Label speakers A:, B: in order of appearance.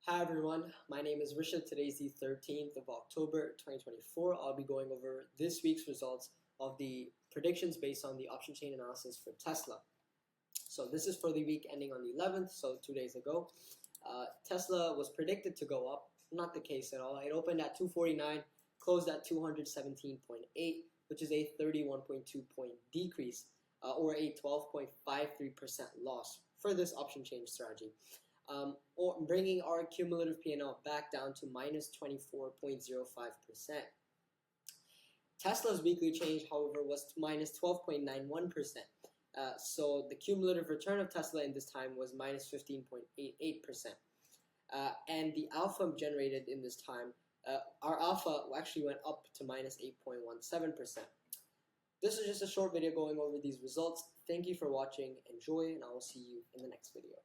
A: Hi everyone, my name is Rishad. Today is the 13th of October 2024. I'll be going over this week's results of the predictions based on the option chain analysis for Tesla. So this is for the week ending on the 11th, so 2 days ago. Tesla was predicted to go up, not the case at all. It opened at 249, closed at 217.8, which is a 31.2 point decrease or a 12.53% loss for this option chain strategy. Or bringing our cumulative P&L back down to minus 24.05%. Tesla's weekly change, however, was minus 12.91%. So the cumulative return of Tesla in this time was minus 15.88%. And the alpha generated in this time, our alpha actually went up to minus 8.17%. This is just a short video going over these results. Thank you for watching. Enjoy, and I will see you in the next video.